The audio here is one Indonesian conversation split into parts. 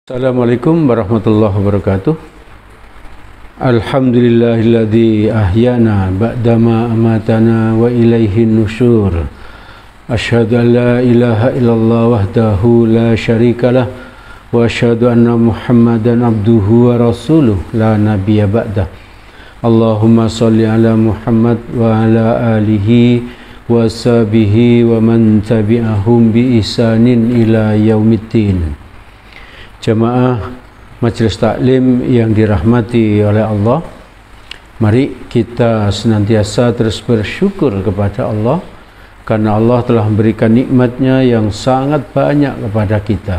Assalamualaikum warahmatullahi wabarakatuh. Alhamdulillahilladzi ahyana ba'dama amatana wa ilaihin nusyur. Asyhadu an la ilaha illallah wahdahu la syarikalah wa asyhadu anna Muhammadan abduhu wa rasuluh la nabiyya ba'dah. Allahumma shalli ala Muhammad wa ala alihi wa sahbihi wa man tabi'ahum bi ihsanin ila yaumiddin. Jamaah Majelis Taklim yang dirahmati oleh Allah, mari kita senantiasa terus bersyukur kepada Allah karena Allah telah memberikan nikmatnya yang sangat banyak kepada kita.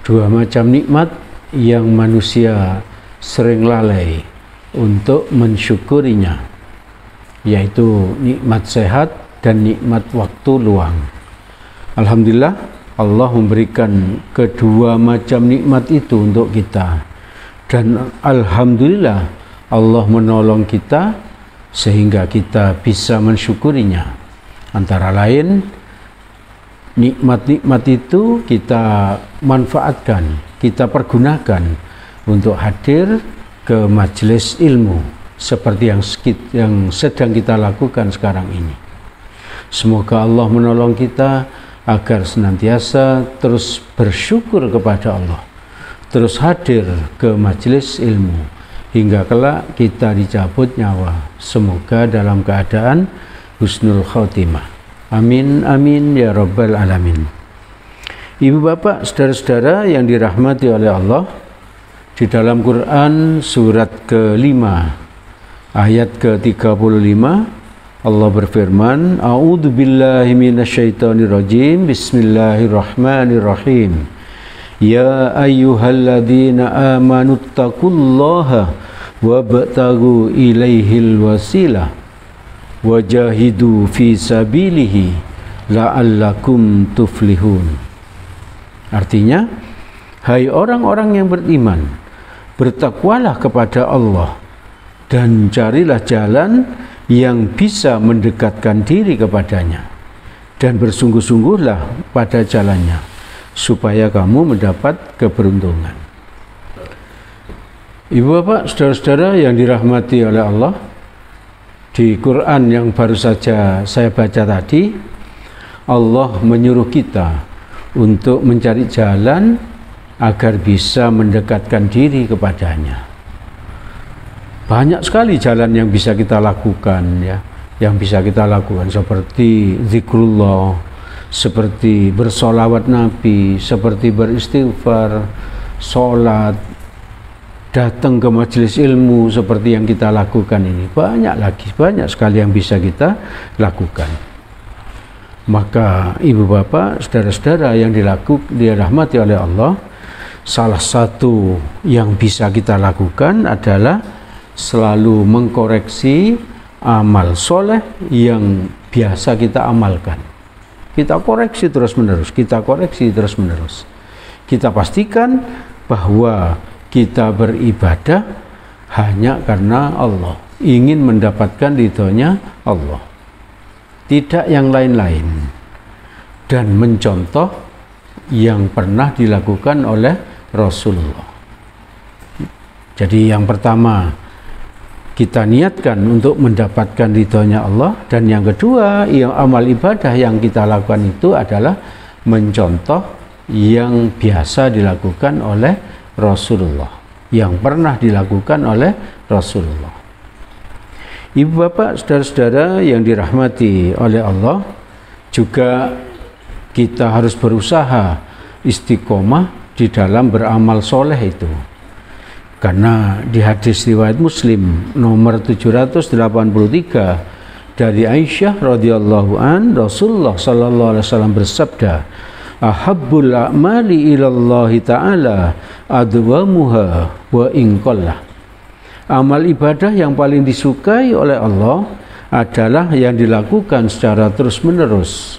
Dua macam nikmat yang manusia sering lalai untuk mensyukurinya, yaitu nikmat sehat dan nikmat waktu luang. Alhamdulillah, Allah memberikan kedua macam nikmat itu untuk kita, dan alhamdulillah Allah menolong kita sehingga kita bisa mensyukurinya. Antara lain, nikmat-nikmat itu kita manfaatkan, kita pergunakan untuk hadir ke majelis ilmu seperti yang sedang kita lakukan sekarang ini. Semoga Allah menolong kita agar senantiasa terus bersyukur kepada Allah, terus hadir ke majelis ilmu hingga kelak kita dicabut nyawa. Semoga dalam keadaan husnul khotimah. Amin amin ya rabbal alamin. Ibu bapak, saudara-saudara yang dirahmati oleh Allah, di dalam Quran surat ke-5 ayat ke-35 Allah berfirman, A'udzu billahi minasyaitonir rajim. Bismillahirrahmanirrahim. Ya ayyuhalladzina amanu taqullaha wabtaghu ilaihil wasilah wajahidu fi sabilihi la'allakum tuflihun. Artinya, hai orang-orang yang beriman, bertakwalah kepada Allah dan carilah jalan yang bisa mendekatkan diri kepadanya, dan bersungguh-sungguhlah pada jalannya supaya kamu mendapat keberuntungan. Ibu bapak, saudara-saudara yang dirahmati oleh Allah, di Quran yang baru saja saya baca tadi, Allah menyuruh kita untuk mencari jalan agar bisa mendekatkan diri kepadanya. Banyak sekali jalan yang bisa kita lakukan, ya, yang bisa kita lakukan seperti zikrullah, seperti bersolawat Nabi, seperti beristighfar, sholat, datang ke majelis ilmu seperti yang kita lakukan ini. Banyak sekali yang bisa kita lakukan. Maka ibu bapak, saudara-saudara yang dirahmati oleh Allah, salah satu yang bisa kita lakukan adalah selalu mengkoreksi amal soleh yang biasa kita amalkan. Kita koreksi terus-menerus, kita pastikan bahwa kita beribadah hanya karena Allah, ingin mendapatkan ridhonya Allah, tidak yang lain-lain, dan mencontoh yang pernah dilakukan oleh Rasulullah. Jadi yang pertama, kita niatkan untuk mendapatkan ridhonya Allah, dan yang kedua, yang amal ibadah yang kita lakukan itu adalah mencontoh yang biasa dilakukan oleh Rasulullah, yang pernah dilakukan oleh Rasulullah. Ibu bapak, saudara-saudara yang dirahmati oleh Allah, juga kita harus berusaha istiqomah di dalam beramal soleh itu. Karena di hadis riwayat Muslim nomor 783 dari Aisyah radhiyallahu an, Rasulullah sallallahu alaihi wasallam bersabda, ahabbul a'mali ilallahi ta'ala adwamuha wa in qallah. Amal ibadah yang paling disukai oleh Allah adalah yang dilakukan secara terus-menerus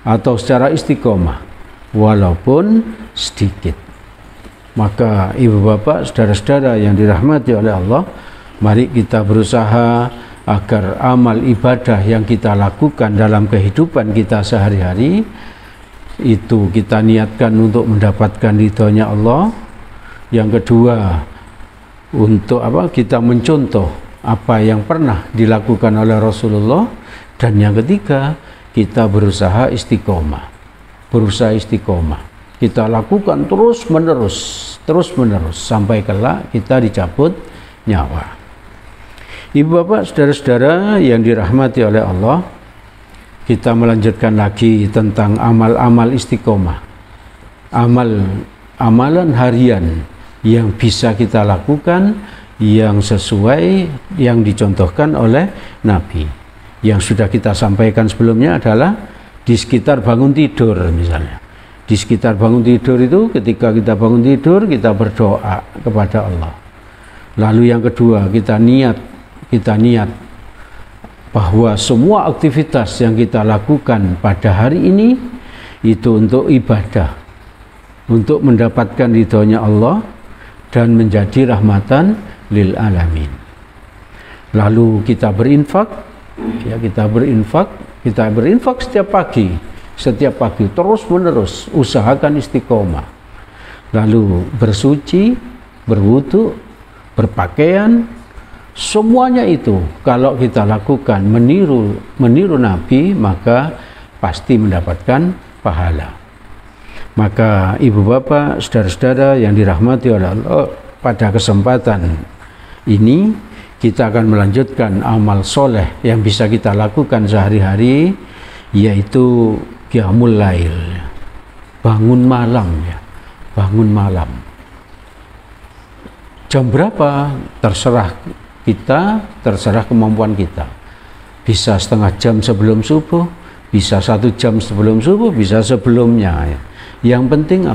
atau secara istiqomah walaupun sedikit. Maka ibu bapak, saudara-saudara yang dirahmati oleh Allah, mari kita berusaha agar amal ibadah yang kita lakukan dalam kehidupan kita sehari-hari itu kita niatkan untuk mendapatkan ridhonya Allah, Yang kedua, untuk kita mencontoh apa yang pernah dilakukan oleh Rasulullah. Dan yang ketiga, kita berusaha istiqomah. Kita lakukan terus menerus sampai kelak kita dicabut nyawa. Ibu bapak, saudara-saudara yang dirahmati oleh Allah, kita melanjutkan lagi tentang amal-amal istiqomah. Amalan harian yang bisa kita lakukan, yang sesuai yang dicontohkan oleh Nabi. Yang sudah kita sampaikan sebelumnya adalah di sekitar bangun tidur misalnya. Di sekitar bangun tidur itu, ketika kita bangun tidur, kita berdoa kepada Allah. Lalu yang kedua, kita niat bahwa semua aktivitas yang kita lakukan pada hari ini itu untuk ibadah, untuk mendapatkan ridhonya Allah dan menjadi rahmatan lil alamin. Lalu kita berinfak setiap pagi terus menerus, usahakan istiqomah. Lalu bersuci, berwudu, berpakaian, semuanya itu kalau kita lakukan meniru Nabi, maka pasti mendapatkan pahala. Maka ibu bapak, saudara-saudara yang dirahmati oleh Allah, pada kesempatan ini kita akan melanjutkan amal soleh yang bisa kita lakukan sehari-hari, yaitu qiyamul lail, bangun malam. Jam berapa terserah kita, terserah kemampuan kita. Bisa setengah jam sebelum subuh, bisa 1 jam sebelum subuh, bisa sebelumnya. Yang penting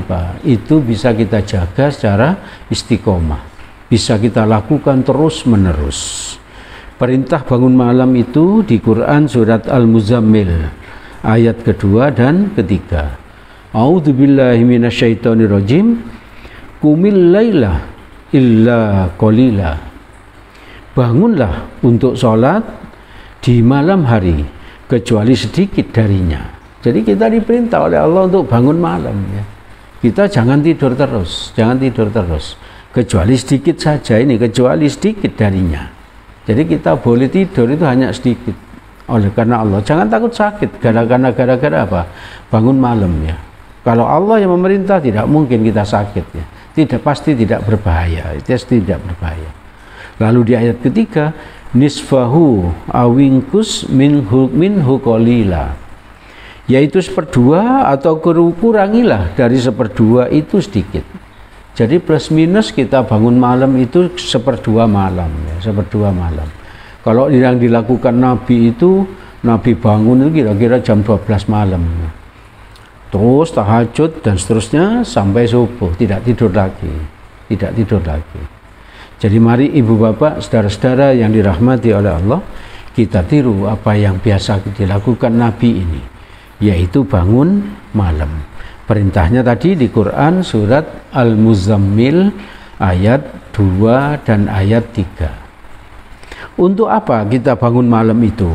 itu bisa kita jaga secara istiqomah, bisa kita lakukan terus menerus. Perintah bangun malam itu di Quran surat Al-Muzammil ayat kedua dan ketiga. A'udzubillahi minasyaitonirrajim. Qumil laila illa qalila. Bangunlah untuk sholat di malam hari kecuali sedikit darinya. Jadi kita diperintah oleh Allah untuk bangun malam ya. Kita jangan tidur terus, kecuali sedikit saja kecuali sedikit darinya. Jadi kita boleh tidur itu hanya sedikit oleh karena Allah. Jangan takut sakit gara-gara bangun malam ya. Kalau Allah yang memerintah, tidak mungkin kita sakit ya. Pasti tidak berbahaya. Lalu di ayat ketiga, nisfahu awingkus minhu qalila, yaitu 1/2 atau kurangilah dari 1/2 itu sedikit. Jadi plus minus kita bangun malam itu 1/2 malam ya, 1/2 malam. Kalau yang dilakukan Nabi itu, Nabi bangun itu kira-kira jam 12 malam. Terus tahajud dan seterusnya sampai subuh, tidak tidur lagi. Jadi mari ibu bapak, saudara-saudara yang dirahmati oleh Allah, kita tiru apa yang biasa dilakukan Nabi ini, yaitu bangun malam. Perintahnya tadi di Quran surat Al-Muzammil ayat 2 dan ayat 3. Untuk apa kita bangun malam itu?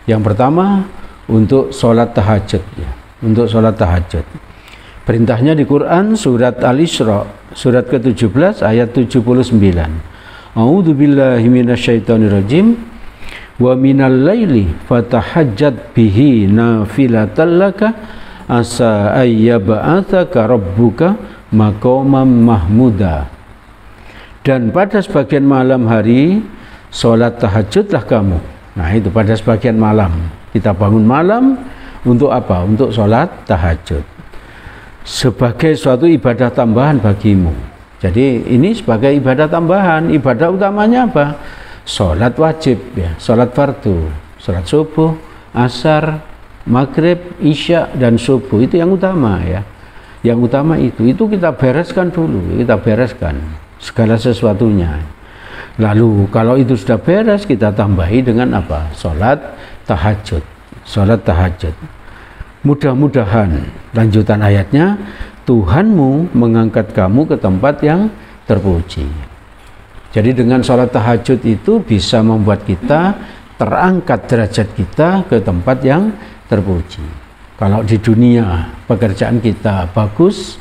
Yang pertama, untuk sholat tahajud ya. Untuk sholat tahajud. Perintahnya di Quran surat Al-Isra surat ke-17 ayat 79. A'udzubillahi minasyaitonirrajim. Wa minal laili fatahajjat bihi nafilatan laka asa ayyab'atsaka rabbuka maqaman mahmuda. Dan pada sebagian malam hari sholat tahajudlah kamu. Nah itu pada sebagian malam. Kita bangun malam untuk apa? Untuk sholat tahajud. Sebagai suatu ibadah tambahan bagimu. Jadi ini sebagai ibadah tambahan. Ibadah utamanya apa? Sholat wajib ya, sholat fardu, sholat subuh, asar, maghrib, isya dan subuh, itu yang utama ya. Yang utama itu kita bereskan dulu, kita bereskan segala sesuatunya. Lalu kalau itu sudah beres, kita tambahi dengan apa? Sholat tahajud, sholat tahajud. Mudah-mudahan lanjutan ayatnya, Tuhanmu mengangkat kamu ke tempat yang terpuji. Jadi dengan sholat tahajud itu bisa membuat kita terangkat derajat kita ke tempat yang terpuji. Kalau di dunia pekerjaan kita bagus,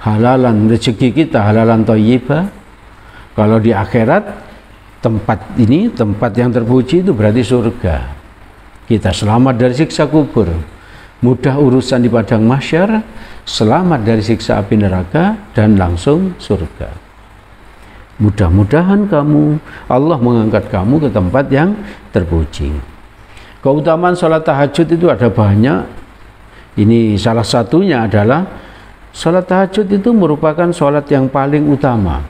halalan rezeki kita, halalan thayyibah. Kalau di akhirat tempat ini, tempat yang terpuji itu berarti surga. Kita selamat dari siksa kubur, mudah urusan di padang mahsyar, selamat dari siksa api neraka, dan langsung surga. Mudah-mudahan Allah mengangkat kamu ke tempat yang terpuji. Keutamaan sholat tahajud itu ada banyak. Ini salah satunya adalah sholat tahajud itu merupakan sholat yang paling utama.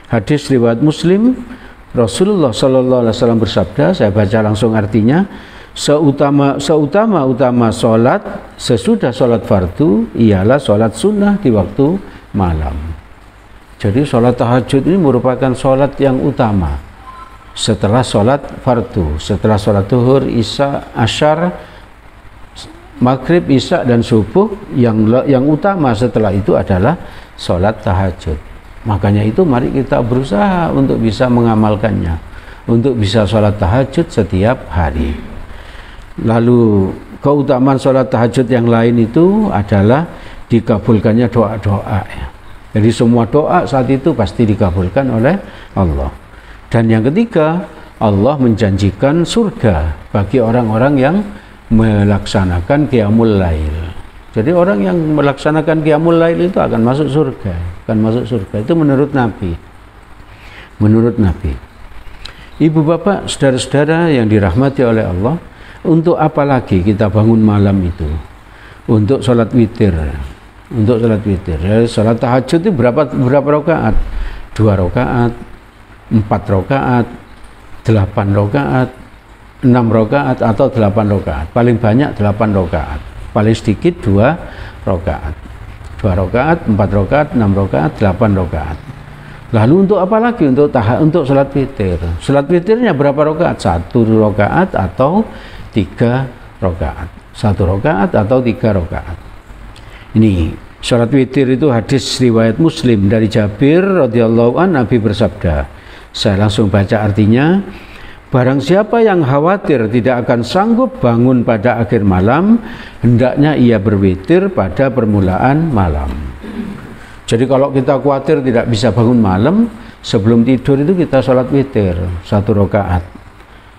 Hadis riwayat Muslim, Rasulullah Sallallahu Alaihi Wasallam bersabda, saya baca langsung artinya, seutama sholat sesudah sholat fardu ialah sholat sunnah di waktu malam. Jadi sholat tahajud ini merupakan sholat yang utama setelah sholat fardu, setelah sholat zuhur, isya, asyar, maghrib, isya, dan subuh. Yang utama setelah itu adalah sholat tahajud. Makanya itu mari kita berusaha untuk bisa mengamalkannya, untuk bisa sholat tahajud setiap hari. Lalu keutamaan sholat tahajud yang lain itu adalah dikabulkannya doa-doa ya. Jadi semua doa saat itu pasti dikabulkan oleh Allah. Dan yang ketiga, Allah menjanjikan surga bagi orang-orang yang melaksanakan qiyamul lail. Jadi orang yang melaksanakan qiyamul lail itu akan masuk surga, itu menurut Nabi. Ibu bapak, saudara-saudara yang dirahmati oleh Allah, untuk apa lagi kita bangun malam itu? Untuk sholat witir. Sholat tahajud itu berapa rakaat? 2 rakaat, 4 rakaat, 8 rakaat, 6 rakaat atau 8 rakaat. Paling banyak 8 rakaat. Paling sedikit 2 rakaat. 2 rakaat, 4 rakaat, 6 rakaat, 8 rakaat. Lalu untuk apa lagi? Untuk sholat witir. Sholat witirnya berapa rakaat? 1 rakaat atau 3 rakaat. 1 rakaat atau 3 rakaat. Ini sholat witir itu hadis riwayat Muslim dari Jabir radhiyallahu an, Nabi bersabda. Saya langsung baca artinya. Barang siapa yang khawatir tidak akan sanggup bangun pada akhir malam, hendaknya ia berwitir pada permulaan malam. Jadi kalau kita khawatir tidak bisa bangun malam, sebelum tidur itu kita sholat witir 1 rakaat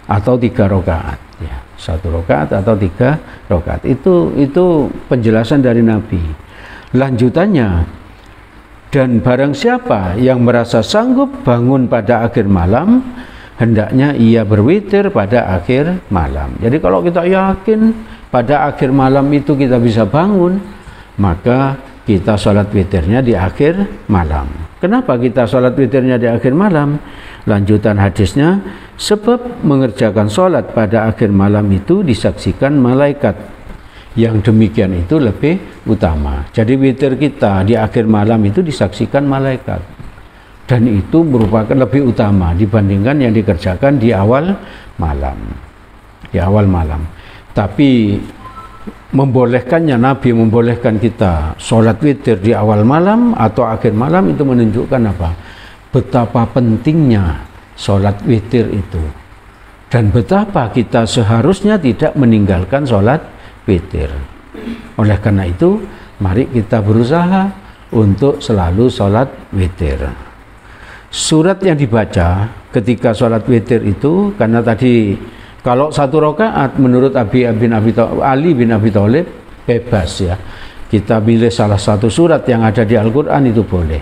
atau 3 rakaat ya. 1 rakaat atau 3 rakaat. Itu penjelasan dari Nabi. Lanjutannya, dan barang siapa yang merasa sanggup bangun pada akhir malam, hendaknya ia berwitir pada akhir malam. Jadi kalau kita yakin pada akhir malam itu kita bisa bangun, maka kita sholat witirnya di akhir malam. Kenapa kita sholat witirnya di akhir malam? Lanjutan hadisnya, sebab mengerjakan sholat pada akhir malam itu disaksikan malaikat. Yang demikian itu lebih utama. Jadi witir kita di akhir malam itu disaksikan malaikat. Dan itu merupakan lebih utama dibandingkan yang dikerjakan di awal malam. Tapi membolehkannya, Nabi membolehkan kita sholat witir di awal malam atau akhir malam, itu menunjukkan apa? Betapa pentingnya sholat witir itu. Dan betapa kita seharusnya tidak meninggalkan sholat witir. Oleh karena itu, mari kita berusaha untuk selalu sholat witir. Surat yang dibaca ketika sholat witir itu, karena tadi kalau 1 rakaat menurut Ali bin Abi Thalib bebas ya, kita pilih salah satu surat yang ada di Al-Quran itu boleh.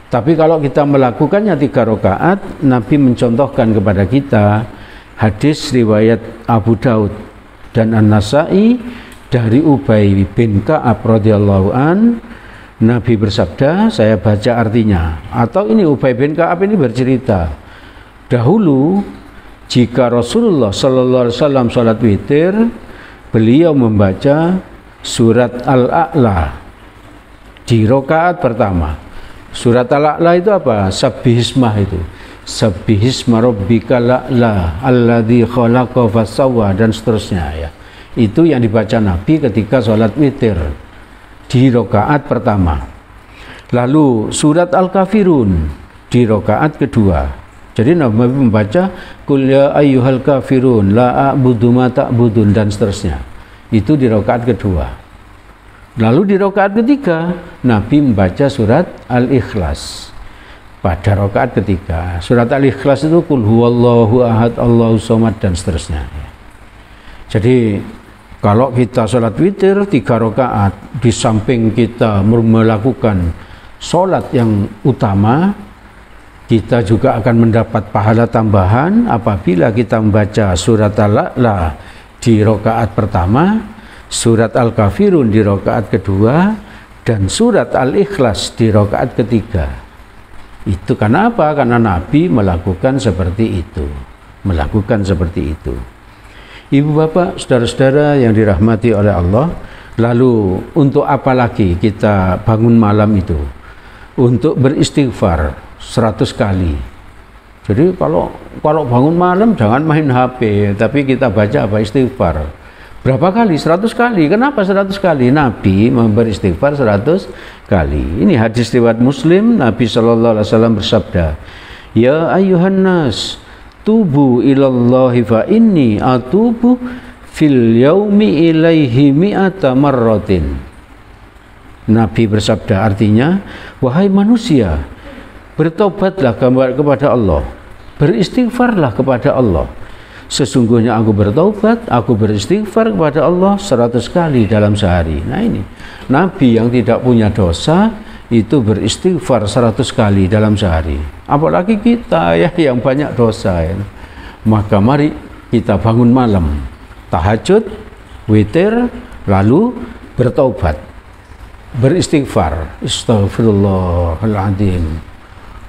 Tapi kalau kita melakukannya 3 rakaat, Nabi mencontohkan kepada kita hadis riwayat Abu Daud dan An-Nasai dari Ubay bin Ka'ab radhiyallahu an. Nabi bersabda, saya baca artinya. Atau ini Ubay bin Ka'ab ini bercerita, dahulu jika Rasulullah Sallallahu Alaihi Wasallam sholat witir, beliau membaca surat Al-A'la di rakaat pertama. Surat Al-A'la itu apa? Sabbihismah itu. Sabbihisma rabbikal a'la alladzi khalaqa fasawwa, dan seterusnya ya. Itu yang dibaca Nabi ketika sholat witir di rakaat pertama. Lalu surat Al-Kafirun di rakaat kedua. Jadi Nabi membaca Qul ya ayyuhal kafirun la a'budu ma ta'budun, dan seterusnya. Itu di rakaat kedua. Lalu di rakaat ketiga Nabi membaca surat Al-Ikhlas. Pada rakaat ketiga surat Al-Ikhlas itu Qul huwallahu ahad Allahu somad dan seterusnya. Jadi kalau kita sholat witir 3 rakaat, di samping kita melakukan sholat yang utama, kita juga akan mendapat pahala tambahan apabila kita membaca surat Al-A'la di rakaat pertama, surat Al-Kafirun di rakaat kedua, dan surat Al-Ikhlas di rakaat ketiga. Itu karena apa? Karena Nabi melakukan seperti itu. Melakukan seperti itu. Ibu bapak, saudara-saudara yang dirahmati oleh Allah, lalu untuk apa lagi kita bangun malam itu? Untuk beristighfar 100 kali. Jadi kalau bangun malam jangan main HP, tapi kita baca apa? Istighfar. Berapa kali? 100 kali. Kenapa 100 kali? Nabi memberi istighfar 100 kali. Ini hadis riwayat Muslim, Nabi SAW bersabda, Ya ayyuhan nas, tubu ilallahi fa inni atubu fil yaumi ilaihi mi'ata marratin. Nabi bersabda, artinya, wahai manusia, bertobatlah kepada Allah, beristighfarlah kepada Allah. Sesungguhnya aku bertobat, aku beristighfar kepada Allah 100 kali dalam sehari. Nah ini, Nabi yang tidak punya dosa itu beristighfar 100 kali dalam sehari. Apalagi kita ya yang banyak dosa ya. Maka mari kita bangun malam, tahajud, witir, lalu bertobat, beristighfar, Astaghfirullahaladzim,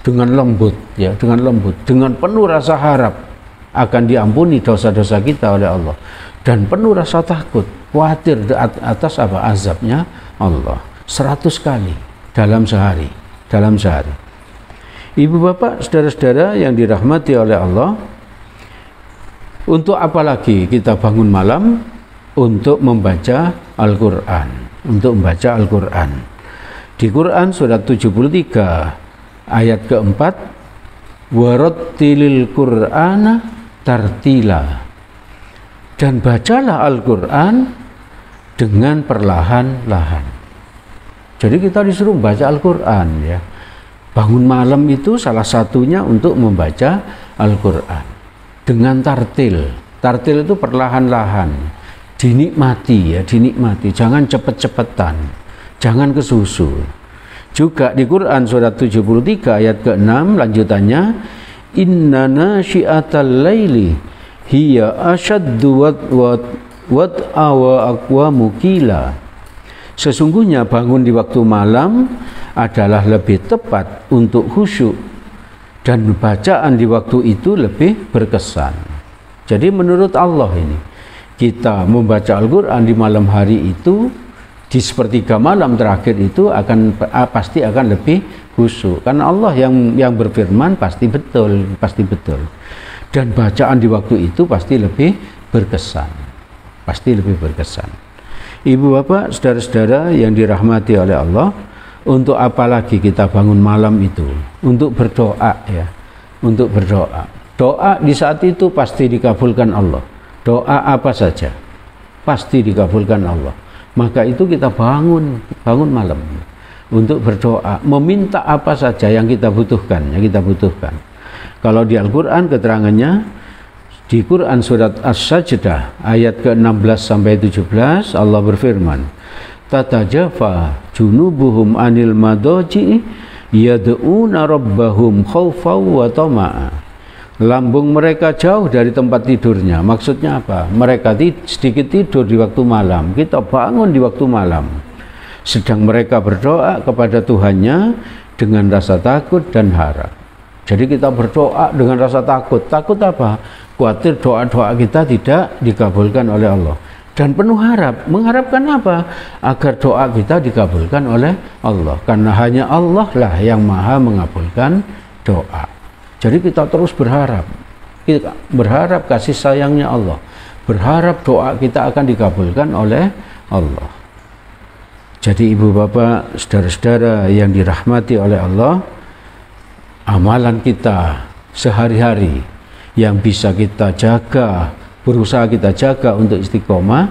dengan lembut ya, dengan penuh rasa harap akan diampuni dosa-dosa kita oleh Allah, dan penuh rasa takut, khawatir atas apa? Azabnya Allah. 100 kali dalam sehari. Ibu bapak, saudara-saudara yang dirahmati oleh Allah, untuk apa lagi kita bangun malam? Untuk membaca Al-Quran. Di Quran surat 73 ayat keempat, warattilil Qur'ana tartila, dan bacalah Al-Quran dengan perlahan-lahan. Jadi kita disuruh baca Al-Quran ya. Bangun malam itu salah satunya untuk membaca Al-Quran dengan tartil. Tartil itu perlahan-lahan, dinikmati ya, dinikmati. Jangan cepet-cepetan, jangan kesusu. Juga di Quran surat 73 ayat ke-6 lanjutannya, inna nasyi'atal laili hiya asyaddu wat'a wa aqwamu qila. Sesungguhnya bangun di waktu malam adalah lebih tepat untuk khusyuk, dan bacaan di waktu itu lebih berkesan. Jadi menurut Allah ini, kita membaca Al-Quran di malam hari itu, di sepertiga malam terakhir itu pasti akan lebih khusyuk, karena Allah yang berfirman pasti betul, dan bacaan di waktu itu pasti lebih berkesan. Ibu bapak, saudara-saudara yang dirahmati oleh Allah, untuk apa lagi kita bangun malam itu? Untuk berdoa ya, untuk berdoa. Doa di saat itu pasti dikabulkan Allah. Doa apa saja pasti dikabulkan Allah. Maka itu kita bangun malam untuk berdoa, meminta apa saja yang kita butuhkan, Kalau di Al-Quran keterangannya, di Quran surat As-Sajdah ayat ke-16 sampai 17 Allah berfirman, tatajafa junubuhum anil madaji yad'una rabbahum khawfaw wa tama'a. Lambung mereka jauh dari tempat tidurnya. Maksudnya apa? Mereka sedikit tidur di waktu malam, kita bangun di waktu malam, sedang mereka berdoa kepada Tuhannya dengan rasa takut dan harap. Jadi kita berdoa dengan rasa takut. Takut apa? Khawatir doa-doa kita tidak dikabulkan oleh Allah. Dan penuh harap. Mengharapkan apa? Agar doa kita dikabulkan oleh Allah. Karena hanya Allah lah yang maha mengabulkan doa. Jadi kita terus berharap. Kita berharap kasih sayangnya Allah. Berharap doa kita akan dikabulkan oleh Allah. Jadi ibu bapak, saudara-saudara yang dirahmati oleh Allah, amalan kita sehari-hari yang bisa kita jaga, berusaha kita jaga untuk istiqomah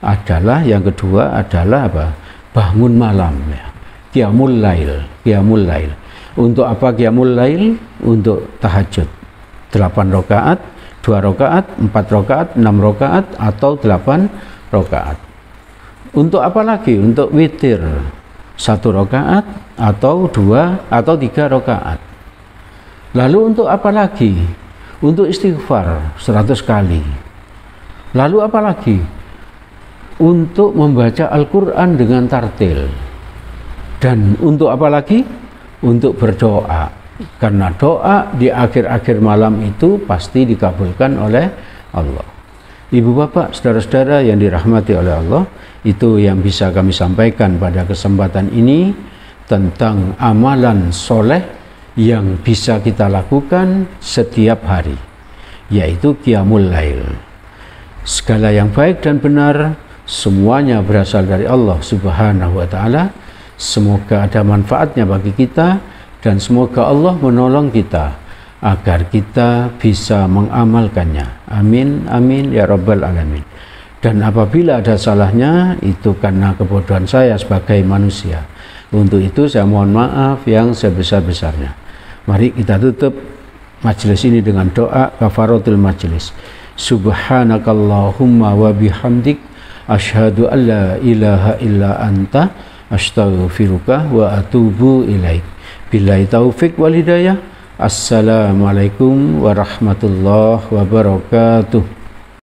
adalah, yang kedua adalah apa? bangun malam ya. Qiyamul lail, qiyamul lail. Untuk apa qiyamul lail? Untuk tahajud. 8 rakaat, 2 rakaat, 4 rakaat, 6 rakaat atau 8 rakaat. Untuk apa lagi? Untuk witir 1 rakaat atau 2 atau 3 rakaat. Lalu untuk apa lagi? Untuk istighfar 100 kali. Lalu apa lagi? Untuk membaca Al-Quran dengan tartil. Dan untuk apa lagi? Untuk berdoa. Karena doa di akhir-akhir malam itu pasti dikabulkan oleh Allah. Ibu bapak, saudara-saudara yang dirahmati oleh Allah, itu yang bisa kami sampaikan pada kesempatan ini tentang amalan soleh yang bisa kita lakukan setiap hari, yaitu qiyamul lail. Segala yang baik dan benar semuanya berasal dari Allah Subhanahu wa ta'ala. Semoga ada manfaatnya bagi kita dan semoga Allah menolong kita agar kita bisa mengamalkannya. Amin, amin ya rabbal alamin. Dan apabila ada salahnya, itu karena kebodohan saya sebagai manusia. Untuk itu saya mohon maaf yang sebesar-besarnya. Mari kita tutup majelis ini dengan doa kafaratul majelis. Subhanakallahumma wa bihamdik asyhadu an la ilaha illa anta astaghfiruka wa atubu ilaik. Billahi taufik wal hidayah. Assalamualaikum warahmatullahi wabarakatuh.